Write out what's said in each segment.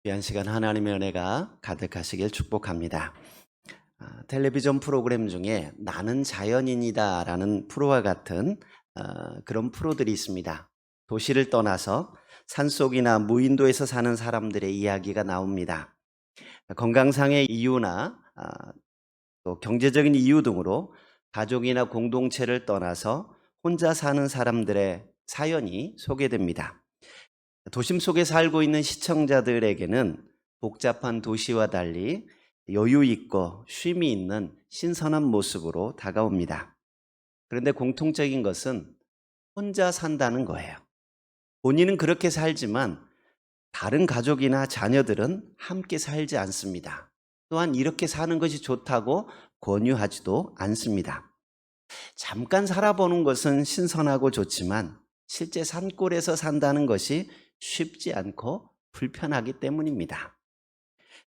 귀한 시간 하나님의 은혜가 가득하시길 축복합니다. 텔레비전 프로그램 중에 나는 자연인이다 라는 프로와 같은 그런 프로들이 있습니다. 도시를 떠나서 산속이나 무인도에서 사는 사람들의 이야기가 나옵니다. 건강상의 이유나 또 경제적인 이유 등으로 가족이나 공동체를 떠나서 혼자 사는 사람들의 사연이 소개됩니다. 도심 속에 살고 있는 시청자들에게는 복잡한 도시와 달리 여유 있고 쉼이 있는 신선한 모습으로 다가옵니다. 그런데 공통적인 것은 혼자 산다는 거예요. 본인은 그렇게 살지만 다른 가족이나 자녀들은 함께 살지 않습니다. 또한 이렇게 사는 것이 좋다고 권유하지도 않습니다. 잠깐 살아보는 것은 신선하고 좋지만 실제 산골에서 산다는 것이 쉽지 않고 불편하기 때문입니다.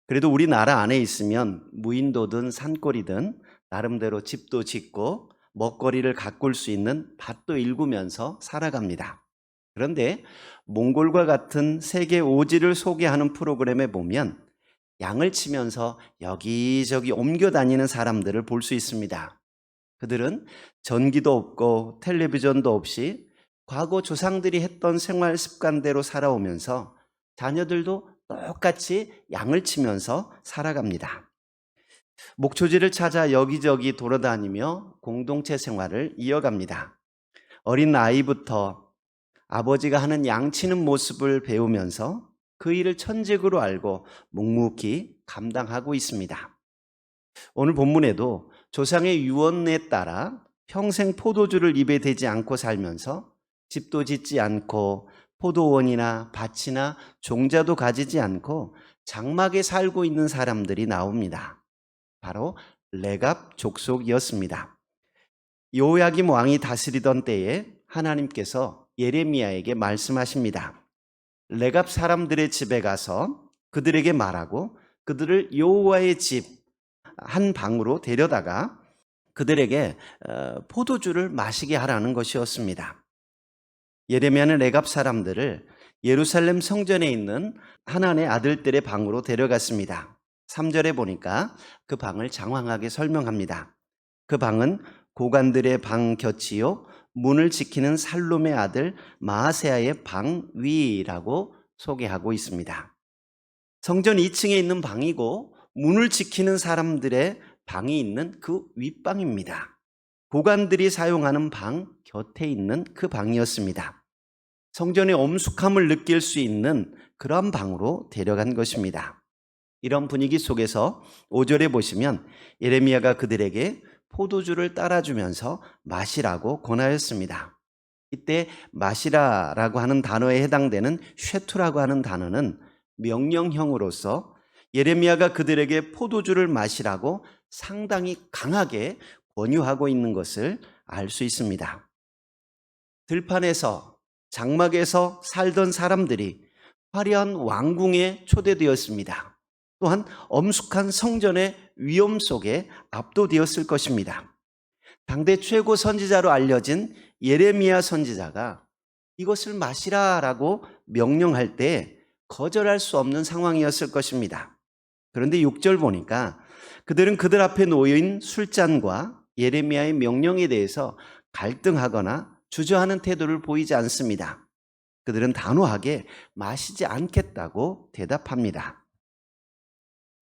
그래도 우리나라 안에 있으면 무인도든 산골이든 나름대로 집도 짓고 먹거리를 가꿀 수 있는 밭도 일구면서 살아갑니다. 그런데 몽골과 같은 세계 오지를 소개하는 프로그램에 보면 양을 치면서 여기저기 옮겨 다니는 사람들을 볼 수 있습니다. 그들은 전기도 없고 텔레비전도 없이 과거 조상들이 했던 생활 습관대로 살아오면서 자녀들도 똑같이 양을 치면서 살아갑니다. 목초지를 찾아 여기저기 돌아다니며 공동체 생활을 이어갑니다. 어린 아이부터 아버지가 하는 양치는 모습을 배우면서 그 일을 천직으로 알고 묵묵히 감당하고 있습니다. 오늘 본문에도 조상의 유언에 따라 평생 포도주를 입에 대지 않고 살면서 집도 짓지 않고 포도원이나 밭이나 종자도 가지지 않고 장막에 살고 있는 사람들이 나옵니다. 바로 레갑 족속이었습니다. 요야김 왕이 다스리던 때에 하나님께서 예레미야에게 말씀하십니다. 레갑 사람들의 집에 가서 그들에게 말하고 그들을 여호와의 집 한 방으로 데려다가 그들에게 포도주를 마시게 하라는 것이었습니다. 예레미야는 레갑 사람들을 예루살렘 성전에 있는 하나님의 아들들의 방으로 데려갔습니다. 3절에 보니까 그 방을 장황하게 설명합니다. 그 방은 고관들의 방 곁이요 문을 지키는 살룸의 아들 마아세야의 방 위라고 소개하고 있습니다. 성전 2층에 있는 방이고 문을 지키는 사람들의 방이 있는 그 윗방입니다. 고관들이 사용하는 방 곁에 있는 그 방이었습니다. 성전의 엄숙함을 느낄 수 있는 그런 방으로 데려간 것입니다. 이런 분위기 속에서 5절에 보시면 예레미야가 그들에게 포도주를 따라주면서 마시라고 권하였습니다. 이때 마시라라고 하는 단어에 해당되는 쉐투라고 하는 단어는 명령형으로서 예레미야가 그들에게 포도주를 마시라고 상당히 강하게 권유하고 있는 것을 알 수 있습니다. 들판에서 장막에서 살던 사람들이 화려한 왕궁에 초대되었습니다. 또한 엄숙한 성전의 위험 속에 압도되었을 것입니다. 당대 최고 선지자로 알려진 예레미야 선지자가 이것을 마시라라고 명령할 때 거절할 수 없는 상황이었을 것입니다. 그런데 6절 보니까 그들은 그들 앞에 놓인 술잔과 예레미야의 명령에 대해서 갈등하거나 주저하는 태도를 보이지 않습니다. 그들은 단호하게 마시지 않겠다고 대답합니다.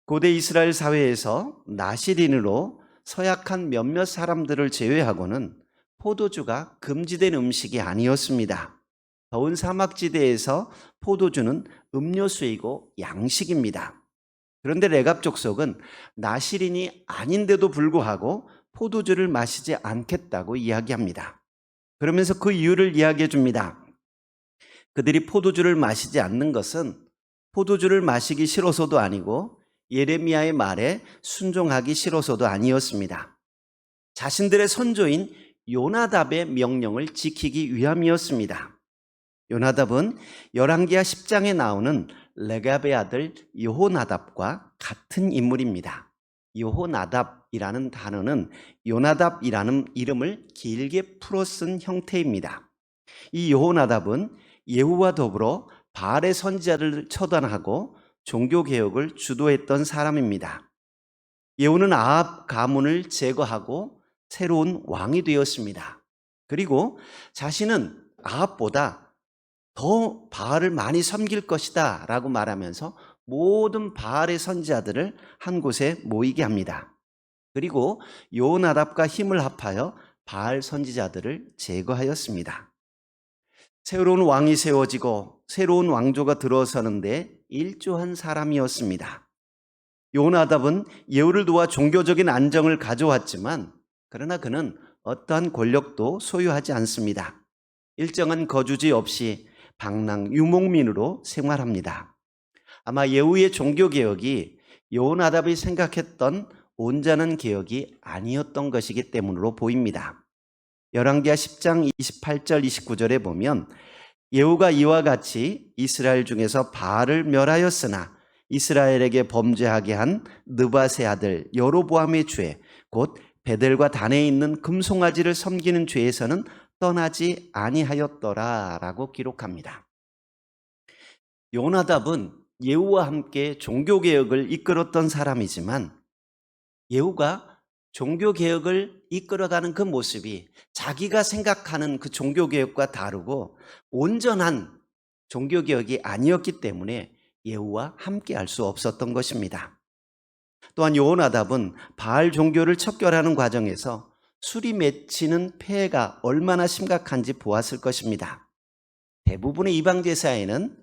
고대 이스라엘 사회에서 나시린으로 서약한 몇몇 사람들을 제외하고는 포도주가 금지된 음식이 아니었습니다. 더운 사막지대에서 포도주는 음료수이고 양식입니다. 그런데 레갑 족속은 나시린이 아닌데도 불구하고 포도주를 마시지 않겠다고 이야기합니다. 그러면서 그 이유를 이야기해 줍니다. 그들이 포도주를 마시지 않는 것은 포도주를 마시기 싫어서도 아니고 예레미야의 말에 순종하기 싫어서도 아니었습니다. 자신들의 선조인 요나답의 명령을 지키기 위함이었습니다. 요나답은 열왕기하 10장에 나오는 레갑의 아들 여호나답과 같은 인물입니다. 여호나답이라는 단어는 요나답이라는 이름을 길게 풀어 쓴 형태입니다. 이 여호나답은 예후와 더불어 바알의 선지자를 처단하고 종교개혁을 주도했던 사람입니다. 예후는 아합 가문을 제거하고 새로운 왕이 되었습니다. 그리고 자신은 아합보다 더 바알을 많이 섬길 것이다 라고 말하면서 모든 바알의 선지자들을 한 곳에 모이게 합니다. 그리고 요나답과 힘을 합하여 바알 선지자들을 제거하였습니다. 새로운 왕이 세워지고 새로운 왕조가 들어서는데 일조한 사람이었습니다. 요나답은 예후를 도와 종교적인 안정을 가져왔지만 그러나 그는 어떠한 권력도 소유하지 않습니다. 일정한 거주지 없이 방랑 유목민으로 생활합니다. 아마 예후의 종교개혁이 요나답이 생각했던 온전한 개혁이 아니었던 것이기 때문으로 보입니다. 열왕기하 10장 28절 29절에 보면 예후가 이와 같이 이스라엘 중에서 바알을 멸하였으나 이스라엘에게 범죄하게 한 느밧의 아들 여로보암의 죄, 곧 베델과 단에 있는 금송아지를 섬기는 죄에서는 떠나지 아니하였더라 라고 기록합니다. 요나답은 예후와 함께 종교개혁을 이끌었던 사람이지만 예후가 종교개혁을 이끌어가는 그 모습이 자기가 생각하는 그 종교개혁과 다르고 온전한 종교개혁이 아니었기 때문에 예후와 함께 할 수 없었던 것입니다. 또한 요나답은 바알 종교를 척결하는 과정에서 술이 맺히는 폐해가 얼마나 심각한지 보았을 것입니다. 대부분의 이방 제사에는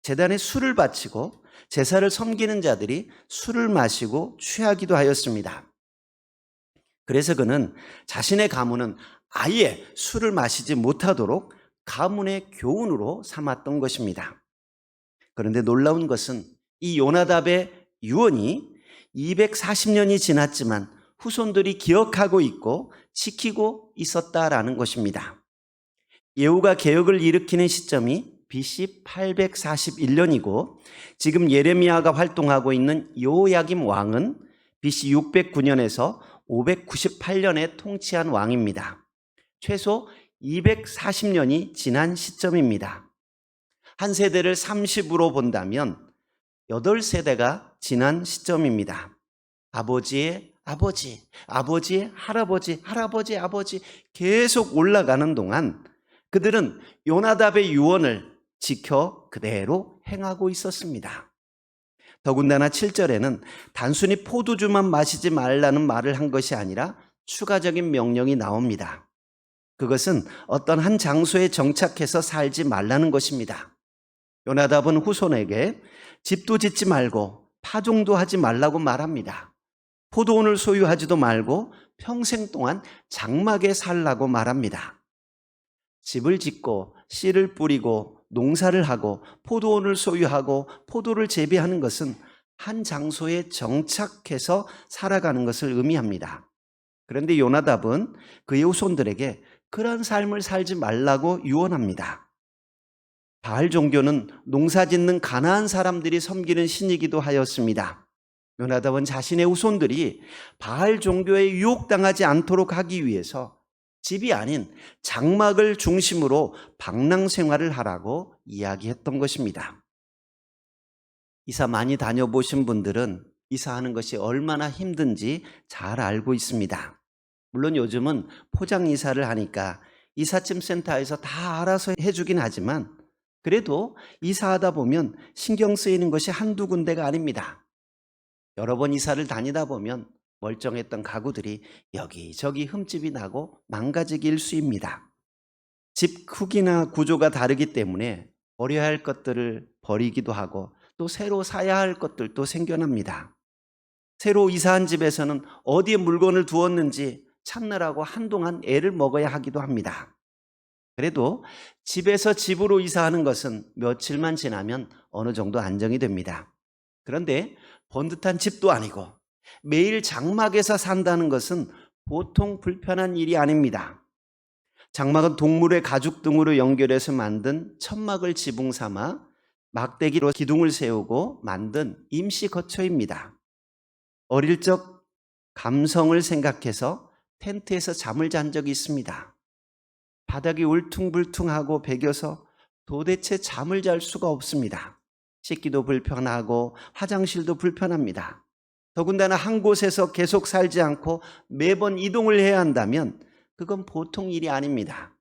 제단에 술을 바치고 제사를 섬기는 자들이 술을 마시고 취하기도 하였습니다. 그래서 그는 자신의 가문은 아예 술을 마시지 못하도록 가문의 교훈으로 삼았던 것입니다. 그런데 놀라운 것은 이 요나답의 유언이 240년이 지났지만 후손들이 기억하고 있고 지키고 있었다라는 것입니다. 예후가 개혁을 일으키는 시점이 BC 841년이고 지금 예레미야가 활동하고 있는 요야김 왕은 BC 609년에서 598년에 통치한 왕입니다. 최소 240년이 지난 시점입니다. 한 세대를 30으로 본다면 8세대가 지난 시점입니다. 아버지의 아버지, 아버지의 할아버지, 할아버지의 아버지 계속 올라가는 동안 그들은 요나답의 유언을 지켜 그대로 행하고 있었습니다. 더군다나 7절에는 단순히 포도주만 마시지 말라는 말을 한 것이 아니라 추가적인 명령이 나옵니다. 그것은 어떤 한 장소에 정착해서 살지 말라는 것입니다. 요나답은 후손에게 집도 짓지 말고 파종도 하지 말라고 말합니다. 포도원을 소유하지도 말고 평생 동안 장막에 살라고 말합니다. 집을 짓고 씨를 뿌리고 농사를 하고 포도원을 소유하고 포도를 재배하는 것은 한 장소에 정착해서 살아가는 것을 의미합니다. 그런데 요나답은 그의 후손들에게 그런 삶을 살지 말라고 유언합니다. 바알 종교는 농사짓는 가나안 사람들이 섬기는 신이기도 하였습니다. 요나답은 자신의 후손들이 바알 종교에 유혹당하지 않도록 하기 위해서 집이 아닌 장막을 중심으로 방랑 생활을 하라고 이야기했던 것입니다. 이사 많이 다녀보신 분들은 이사하는 것이 얼마나 힘든지 잘 알고 있습니다. 물론 요즘은 포장 이사를 하니까 이삿짐 센터에서 다 알아서 해주긴 하지만 그래도 이사하다 보면 신경 쓰이는 것이 한두 군데가 아닙니다. 여러 번 이사를 다니다 보면 멀쩡했던 가구들이 여기저기 흠집이 나고 망가지기 일쑤입니다. 집 크기나 구조가 다르기 때문에 버려야 할 것들을 버리기도 하고 또 새로 사야 할 것들도 생겨납니다. 새로 이사한 집에서는 어디에 물건을 두었는지 찾느라고 한동안 애를 먹어야 하기도 합니다. 그래도 집에서 집으로 이사하는 것은 며칠만 지나면 어느 정도 안정이 됩니다. 그런데 번듯한 집도 아니고 매일 장막에서 산다는 것은 보통 불편한 일이 아닙니다. 장막은 동물의 가죽 등으로 연결해서 만든 천막을 지붕 삼아 막대기로 기둥을 세우고 만든 임시 거처입니다. 어릴 적 감성을 생각해서 텐트에서 잠을 잔 적이 있습니다. 바닥이 울퉁불퉁하고 배겨서 도대체 잠을 잘 수가 없습니다. 씻기도 불편하고 화장실도 불편합니다. 더군다나 한 곳에서 계속 살지 않고 매번 이동을 해야 한다면 그건 보통 일이 아닙니다.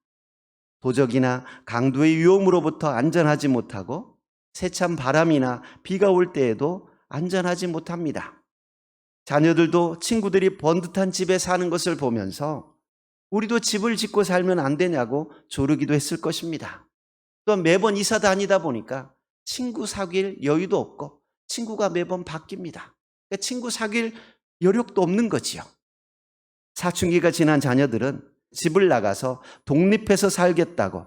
도적이나 강도의 위험으로부터 안전하지 못하고 세찬 바람이나 비가 올 때에도 안전하지 못합니다. 자녀들도 친구들이 번듯한 집에 사는 것을 보면서 우리도 집을 짓고 살면 안 되냐고 조르기도 했을 것입니다. 또한 매번 이사 다니다 보니까 친구 사귈 여유도 없고 친구가 매번 바뀝니다. 그러니까 친구 사귈 여력도 없는 거지요. 사춘기가 지난 자녀들은 집을 나가서 독립해서 살겠다고,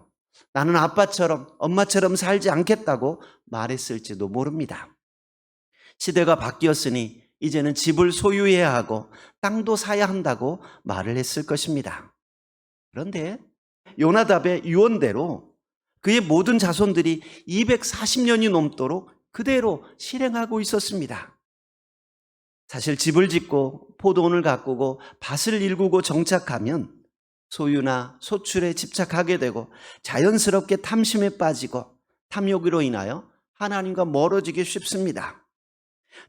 나는 아빠처럼 엄마처럼 살지 않겠다고 말했을지도 모릅니다. 시대가 바뀌었으니 이제는 집을 소유해야 하고 땅도 사야 한다고 말을 했을 것입니다. 그런데 요나답의 유언대로 그의 모든 자손들이 240년이 넘도록 그대로 실행하고 있었습니다. 사실 집을 짓고 포도원을 가꾸고 밭을 일구고 정착하면 소유나 소출에 집착하게 되고 자연스럽게 탐심에 빠지고 탐욕으로 인하여 하나님과 멀어지기 쉽습니다.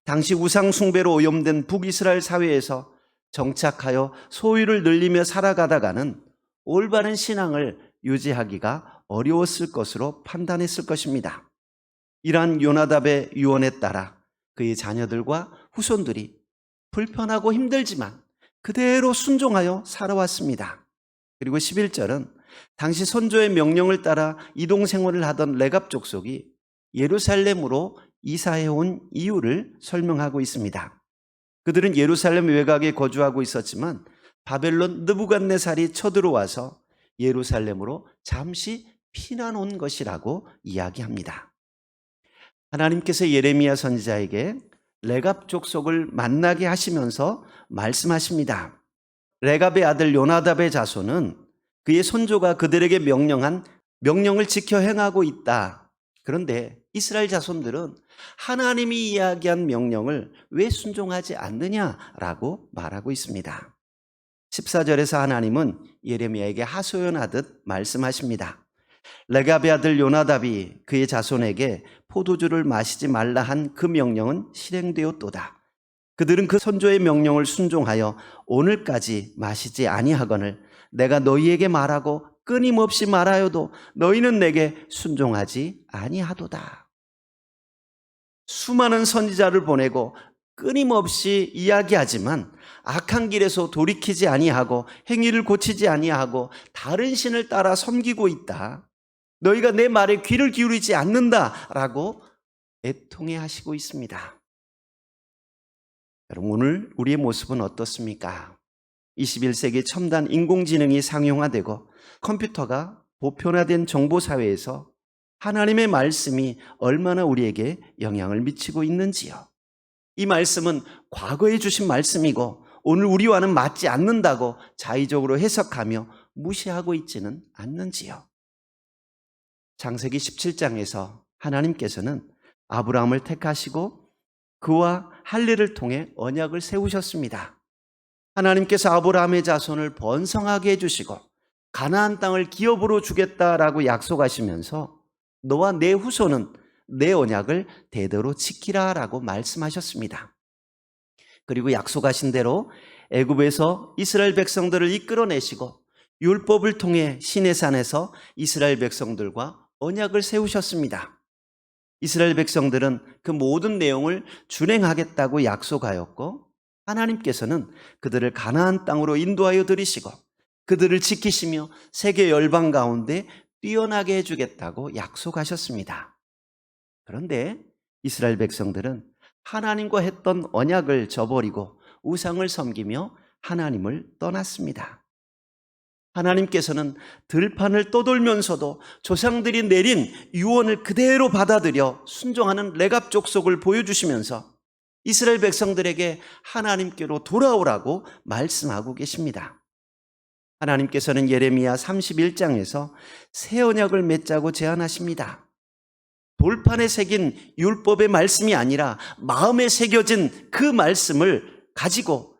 당시 우상 숭배로 오염된 북이스라엘 사회에서 정착하여 소유를 늘리며 살아가다가는 올바른 신앙을 유지하기가 어려웠을 것으로 판단했을 것입니다. 이러한 요나답의 유언에 따라 그의 자녀들과 후손들이 불편하고 힘들지만 그대로 순종하여 살아왔습니다. 그리고 11절은 당시 선조의 명령을 따라 이동 생활을 하던 레갑 족속이 예루살렘으로 이사해온 이유를 설명하고 있습니다. 그들은 예루살렘 외곽에 거주하고 있었지만 바벨론 느부갓네살이 쳐들어와서 예루살렘으로 잠시 피난 온 것이라고 이야기합니다. 하나님께서 예레미야 선지자에게 레갑 족속을 만나게 하시면서 말씀하십니다. 레갑의 아들 요나답의 자손은 그의 손조가 그들에게 명령한 명령을 지켜 행하고 있다. 그런데 이스라엘 자손들은 하나님이 이야기한 명령을 왜 순종하지 않느냐라고 말하고 있습니다. 14절에서 하나님은 예레미야에게 하소연하듯 말씀하십니다. 레갑의 아들 요나답이 그의 자손에게 포도주를 마시지 말라 한 그 명령은 실행되었도다. 그들은 그 선조의 명령을 순종하여 오늘까지 마시지 아니하거늘 내가 너희에게 말하고 끊임없이 말하여도 너희는 내게 순종하지 아니하도다. 수많은 선지자를 보내고 끊임없이 이야기하지만 악한 길에서 돌이키지 아니하고 행위를 고치지 아니하고 다른 신을 따라 섬기고 있다. 너희가 내 말에 귀를 기울이지 않는다라고 애통해 하시고 있습니다. 여러분, 오늘 우리의 모습은 어떻습니까? 21세기 첨단 인공지능이 상용화되고 컴퓨터가 보편화된 정보사회에서 하나님의 말씀이 얼마나 우리에게 영향을 미치고 있는지요. 이 말씀은 과거에 주신 말씀이고 오늘 우리와는 맞지 않는다고 자의적으로 해석하며 무시하고 있지는 않는지요. 창세기 17장에서 하나님께서는 아브라함을 택하시고 그와 할례를 통해 언약을 세우셨습니다. 하나님께서 아브라함의 자손을 번성하게 해주시고 가나안 땅을 기업으로 주겠다라고 약속하시면서 너와 내 후손은 내 언약을 대대로 지키라라고 말씀하셨습니다. 그리고 약속하신 대로 애굽에서 이스라엘 백성들을 이끌어내시고 율법을 통해 시내산에서 이스라엘 백성들과 언약을 세우셨습니다. 이스라엘 백성들은 그 모든 내용을 준행하겠다고 약속하였고 하나님께서는 그들을 가나안 땅으로 인도하여 들이시고 그들을 지키시며 세계 열방 가운데 뛰어나게 해주겠다고 약속하셨습니다. 그런데 이스라엘 백성들은 하나님과 했던 언약을 저버리고 우상을 섬기며 하나님을 떠났습니다. 하나님께서는 들판을 떠돌면서도 조상들이 내린 유언을 그대로 받아들여 순종하는 레갑 족속을 보여주시면서 이스라엘 백성들에게 하나님께로 돌아오라고 말씀하고 계십니다. 하나님께서는 예레미야 31장에서 새 언약을 맺자고 제안하십니다. 돌판에 새긴 율법의 말씀이 아니라 마음에 새겨진 그 말씀을 가지고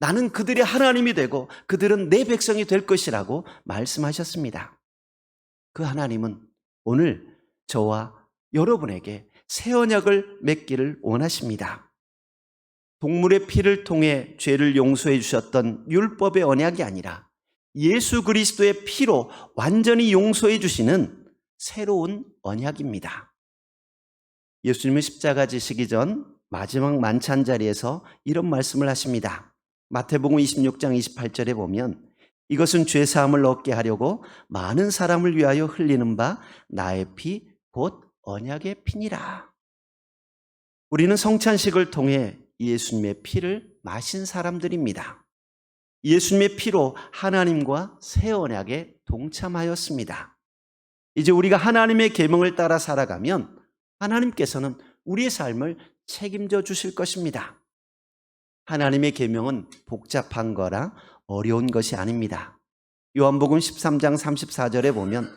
나는 그들의 하나님이 되고 그들은 내 백성이 될 것이라고 말씀하셨습니다. 그 하나님은 오늘 저와 여러분에게 새 언약을 맺기를 원하십니다. 동물의 피를 통해 죄를 용서해 주셨던 율법의 언약이 아니라 예수 그리스도의 피로 완전히 용서해 주시는 새로운 언약입니다. 예수님은 십자가 지시기 전 마지막 만찬 자리에서 이런 말씀을 하십니다. 마태복음 26장 28절에 보면 이것은 죄사함을 얻게 하려고 많은 사람을 위하여 흘리는 바 나의 피 곧 언약의 피니라. 우리는 성찬식을 통해 예수님의 피를 마신 사람들입니다. 예수님의 피로 하나님과 새 언약에 동참하였습니다. 이제 우리가 하나님의 계명을 따라 살아가면 하나님께서는 우리의 삶을 책임져 주실 것입니다. 하나님의 계명은 복잡한 거라 어려운 것이 아닙니다. 요한복음 13장 34절에 보면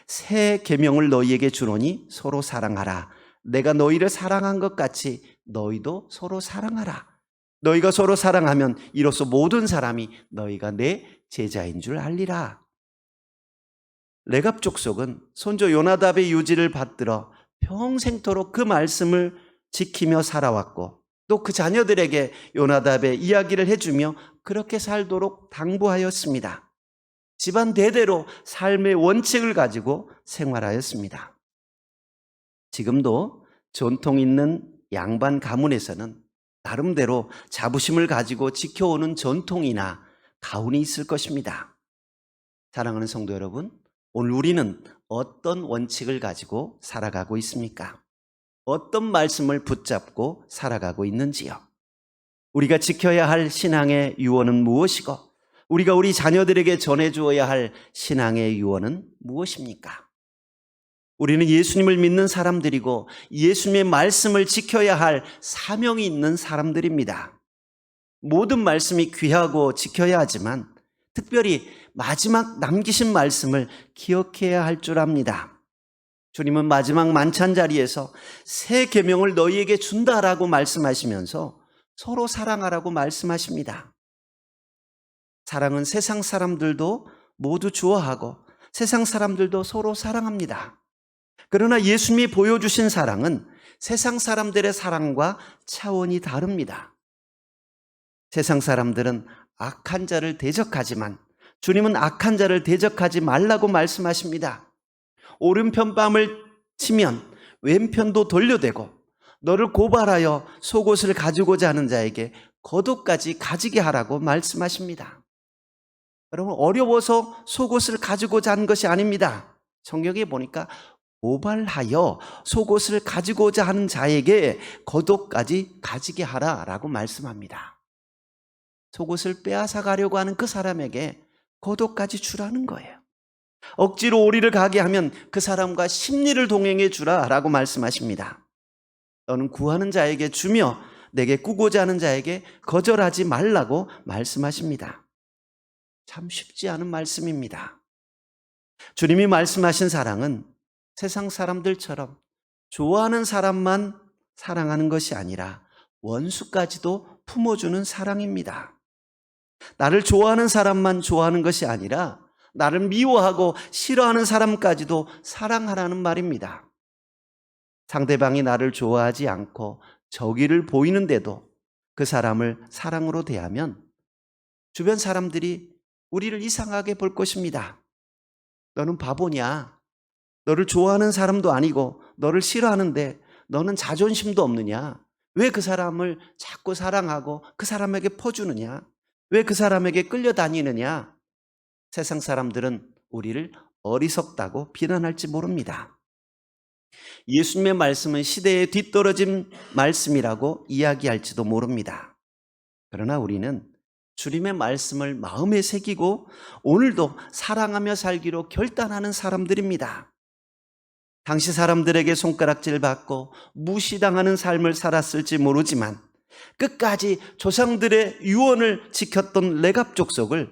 새 계명을 너희에게 주노니 서로 사랑하라. 내가 너희를 사랑한 것 같이 너희도 서로 사랑하라. 너희가 서로 사랑하면 이로써 모든 사람이 너희가 내 제자인 줄 알리라. 레갑 족속은 손주 요나답의 유지를 받들어 평생토록 그 말씀을 지키며 살아왔고 또 그 자녀들에게 요나답의 이야기를 해주며 그렇게 살도록 당부하였습니다. 집안 대대로 삶의 원칙을 가지고 생활하였습니다. 지금도 전통 있는 양반 가문에서는 나름대로 자부심을 가지고 지켜오는 전통이나 가훈이 있을 것입니다. 사랑하는 성도 여러분, 오늘 우리는 어떤 원칙을 가지고 살아가고 있습니까? 어떤 말씀을 붙잡고 살아가고 있는지요? 우리가 지켜야 할 신앙의 유언은 무엇이고 우리가 우리 자녀들에게 전해주어야 할 신앙의 유언은 무엇입니까? 우리는 예수님을 믿는 사람들이고 예수님의 말씀을 지켜야 할 사명이 있는 사람들입니다. 모든 말씀이 귀하고 지켜야 하지만 특별히 마지막 남기신 말씀을 기억해야 할 줄 압니다. 주님은 마지막 만찬 자리에서 새 계명을 너희에게 준다라고 말씀하시면서 서로 사랑하라고 말씀하십니다. 사랑은 세상 사람들도 모두 좋아하고 세상 사람들도 서로 사랑합니다. 그러나 예수님이 보여주신 사랑은 세상 사람들의 사랑과 차원이 다릅니다. 세상 사람들은 악한 자를 대적하지만 주님은 악한 자를 대적하지 말라고 말씀하십니다. 오른편 뺨을 치면 왼편도 돌려대고 너를 고발하여 속옷을 가지고자 하는 자에게 겉옷까지 가지게 하라고 말씀하십니다. 여러분, 어려워서 속옷을 가지고자 하는 것이 아닙니다. 성경에 보니까 고발하여 속옷을 가지고자 하는 자에게 겉옷까지 가지게 하라라고 말씀합니다. 속옷을 빼앗아 가려고 하는 그 사람에게 겉옷까지 주라는 거예요. 억지로 오리를 가게 하면 그 사람과 심리를 동행해 주라라고 말씀하십니다. 너는 구하는 자에게 주며 내게 꾸고자 하는 자에게 거절하지 말라고 말씀하십니다. 참 쉽지 않은 말씀입니다. 주님이 말씀하신 사랑은 세상 사람들처럼 좋아하는 사람만 사랑하는 것이 아니라 원수까지도 품어주는 사랑입니다. 나를 좋아하는 사람만 좋아하는 것이 아니라 나를 미워하고 싫어하는 사람까지도 사랑하라는 말입니다. 상대방이 나를 좋아하지 않고 적의를 보이는데도 그 사람을 사랑으로 대하면 주변 사람들이 우리를 이상하게 볼 것입니다. 너는 바보냐? 너를 좋아하는 사람도 아니고 너를 싫어하는데 너는 자존심도 없느냐? 왜 그 사람을 자꾸 사랑하고 그 사람에게 퍼주느냐? 왜 그 사람에게 끌려다니느냐? 세상 사람들은 우리를 어리석다고 비난할지 모릅니다. 예수님의 말씀은 시대에 뒤떨어진 말씀이라고 이야기할지도 모릅니다. 그러나 우리는 주님의 말씀을 마음에 새기고 오늘도 사랑하며 살기로 결단하는 사람들입니다. 당시 사람들에게 손가락질 받고 무시당하는 삶을 살았을지 모르지만 끝까지 조상들의 유언을 지켰던 레갑 족속을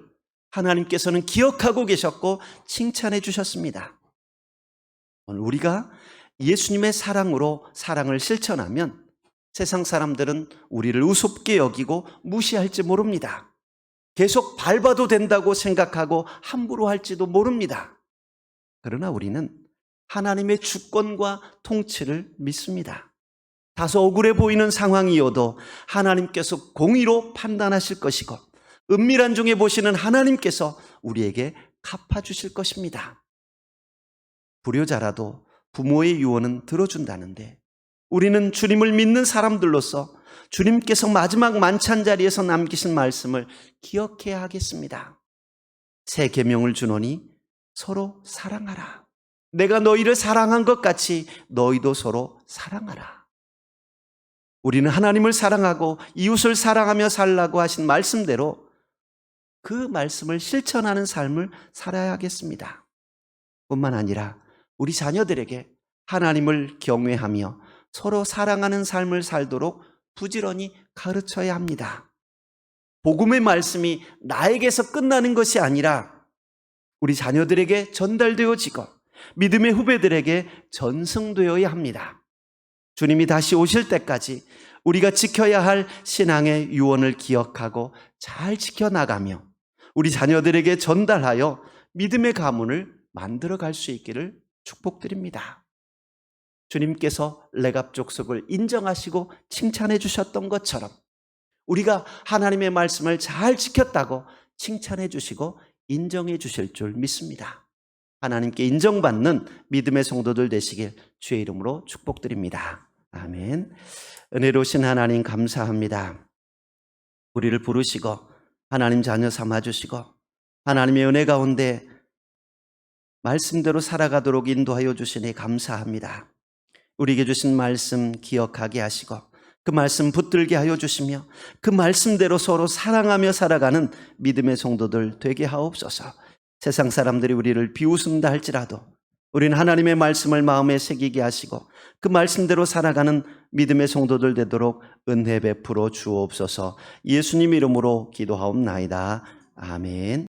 하나님께서는 기억하고 계셨고 칭찬해 주셨습니다. 오늘 우리가 예수님의 사랑으로 사랑을 실천하면 세상 사람들은 우리를 우습게 여기고 무시할지 모릅니다. 계속 밟아도 된다고 생각하고 함부로 할지도 모릅니다. 그러나 우리는 하나님의 주권과 통치를 믿습니다. 다소 억울해 보이는 상황이어도 하나님께서 공의로 판단하실 것이고 은밀한 중에 보시는 하나님께서 우리에게 갚아주실 것입니다. 불효자라도 부모의 유언은 들어준다는데 우리는 주님을 믿는 사람들로서 주님께서 마지막 만찬 자리에서 남기신 말씀을 기억해야 하겠습니다. 새 계명을 주노니 서로 사랑하라. 내가 너희를 사랑한 것 같이 너희도 서로 사랑하라. 우리는 하나님을 사랑하고 이웃을 사랑하며 살라고 하신 말씀대로 그 말씀을 실천하는 삶을 살아야 하겠습니다. 뿐만 아니라 우리 자녀들에게 하나님을 경외하며 서로 사랑하는 삶을 살도록 부지런히 가르쳐야 합니다. 복음의 말씀이 나에게서 끝나는 것이 아니라 우리 자녀들에게 전달되어지고 믿음의 후배들에게 전승되어야 합니다. 주님이 다시 오실 때까지 우리가 지켜야 할 신앙의 유언을 기억하고 잘 지켜나가며 우리 자녀들에게 전달하여 믿음의 가문을 만들어갈 수 있기를 축복드립니다. 주님께서 레갑 족속을 인정하시고 칭찬해 주셨던 것처럼 우리가 하나님의 말씀을 잘 지켰다고 칭찬해 주시고 인정해 주실 줄 믿습니다. 하나님께 인정받는 믿음의 성도들 되시길 주의 이름으로 축복드립니다. 아멘. 은혜로우신 하나님 감사합니다. 우리를 부르시고 하나님 자녀 삼아주시고 하나님의 은혜 가운데 말씀대로 살아가도록 인도하여 주시니 감사합니다. 우리에게 주신 말씀 기억하게 하시고 그 말씀 붙들게 하여 주시며 그 말씀대로 서로 사랑하며 살아가는 믿음의 성도들 되게 하옵소서. 세상 사람들이 우리를 비웃음다 할지라도 우리는 하나님의 말씀을 마음에 새기게 하시고 그 말씀대로 살아가는 믿음의 성도들 되도록 은혜 베풀어 주옵소서. 예수님 이름으로 기도하옵나이다. 아멘.